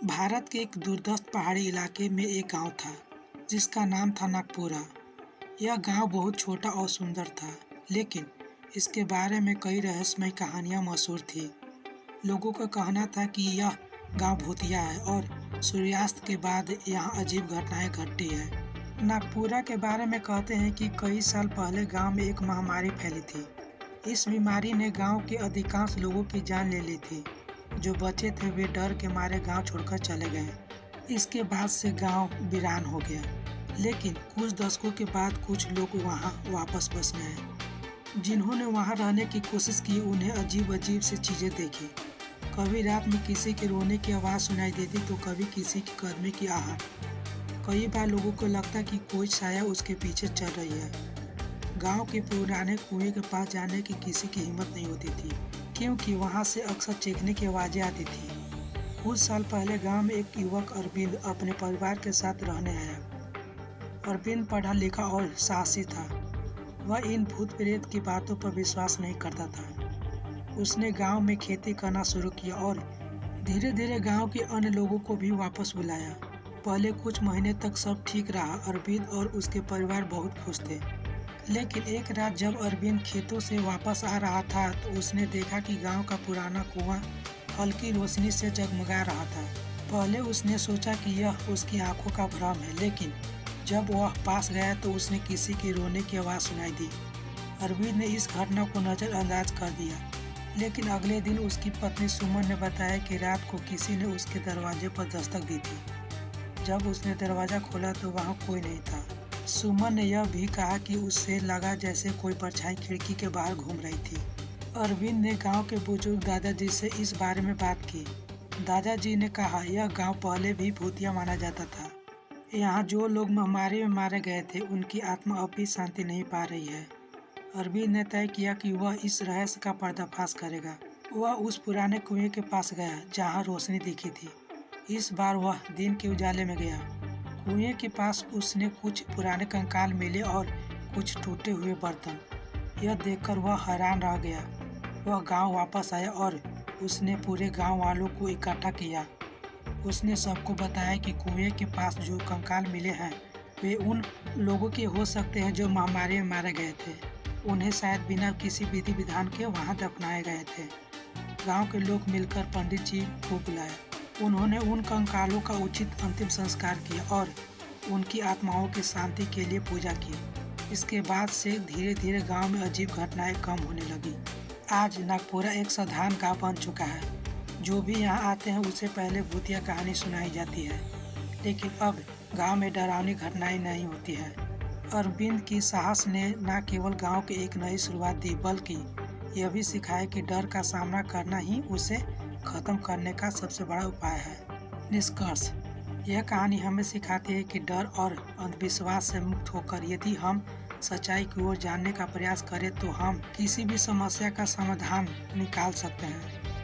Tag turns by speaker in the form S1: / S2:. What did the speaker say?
S1: भारत के एक दूरदर्श पहाड़ी इलाके में एक गांव था जिसका नाम था नागपुरा। यह गांव बहुत छोटा और सुंदर था, लेकिन इसके बारे में कई रहस्यमय कहानियां मशहूर थी। लोगों का कहना था कि यह गांव भूतिया है और सूर्यास्त के बाद यहाँ अजीब घटनाएं घटती है। नागपुरा के बारे में कहते हैं कि कई साल पहले गांव में एक महामारी फैली थी। इस बीमारी ने गांव के अधिकांश लोगों की जान ले ली थी। जो बचे थे वे डर के मारे गांव छोड़कर चले गए। इसके बाद से गांव वीरान हो गया, लेकिन कुछ दशकों के बाद कुछ लोग वहां वापस बसने आए। जिन्होंने वहां रहने की कोशिश की उन्हें अजीब अजीब सी चीजें देखी। कभी रात में किसी के रोने की आवाज़ सुनाई देती तो कभी किसी की कदमे की आहट। कई बार लोगों को लगता कि कोई छाया उसके पीछे चल रही है। गांव के पुराने कुएं के पास जाने की किसी की हिम्मत नहीं होती थी, क्योंकि वहां से अक्सर चीखने की आवाज़ें आती थी। कुछ साल पहले गांव में एक युवक अरविंद अपने परिवार के साथ रहने आया। अरविंद पढ़ा लिखा और साहसी था। वह इन भूत प्रेत की बातों पर विश्वास नहीं करता था। उसने गांव में खेती करना शुरू किया और धीरे धीरे गांव के अन्य लोगों को भी वापस बुलाया। पहले कुछ महीने तक सब ठीक रहा। अरविंद और उसके परिवार बहुत खुश थे। लेकिन एक रात जब अरविंद खेतों से वापस आ रहा था तो उसने देखा कि गांव का पुराना कुआं हल्की रोशनी से जगमगा रहा था। पहले उसने सोचा कि यह उसकी आंखों का भ्रम है, लेकिन जब वह पास गया तो उसने किसी के रोने की आवाज़ सुनाई दी। अरविंद ने इस घटना को नज़रअंदाज कर दिया, लेकिन अगले दिन उसकी पत्नी सुमन ने बताया कि रात को किसी ने उसके दरवाजे पर दस्तक दी थी। जब उसने दरवाज़ा खोला तो वहाँ कोई नहीं था। सुमन ने यह भी कहा कि उससे लगा जैसे कोई परछाई खिड़की के बाहर घूम रही थी। अरविंद ने गांव के बुजुर्ग दादाजी से इस बारे में बात की। दादाजी ने कहा यह गांव पहले भी भूतिया माना जाता था। यहाँ जो लोग महामारी में मारे गए थे उनकी आत्मा अब भी शांति नहीं पा रही है। अरविंद ने तय किया कि वह इस रहस्य का पर्दाफाश करेगा। वह उस पुराने कुएं के पास गया जहाँ रोशनी दिखी थी। इस बार वह दिन के उजाले में गया। कुएं के पास उसने कुछ पुराने कंकाल मिले और कुछ टूटे हुए बर्तन। यह देखकर वह हैरान रह गया। वह गांव वापस आया और उसने पूरे गांव वालों को इकट्ठा किया। उसने सबको बताया कि कुएं के पास जो कंकाल मिले हैं वे उन लोगों के हो सकते हैं जो महामारी में मारे गए थे। उन्हें शायद बिना किसी विधि विधान के वहां दफनाए गए थे। गांव के लोग मिलकर पंडित जी को बुलाया। उन्होंने उन कंकालों का उचित अंतिम संस्कार किया और उनकी आत्माओं की शांति के लिए पूजा की। इसके बाद से धीरे धीरे गांव में अजीब घटनाएं कम होने लगी। आज नागपुरा एक साधारण गाँव बन चुका है। जो भी यहाँ आते हैं उसे पहले भूतिया कहानी सुनाई जाती है, लेकिन अब गांव में डरावनी घटनाएं नहीं होती है। अरविंद की साहस ने न केवल गांव की एक नई शुरुआत दी, बल्कि यह भी सिखाया कि डर का सामना करना ही उसे खत्म करने का सबसे बड़ा उपाय है। निष्कर्ष, यह कहानी हमें सिखाती है कि डर और अंधविश्वास से मुक्त होकर यदि हम सच्चाई की ओर जानने का प्रयास करें तो हम किसी भी समस्या का समाधान निकाल सकते हैं।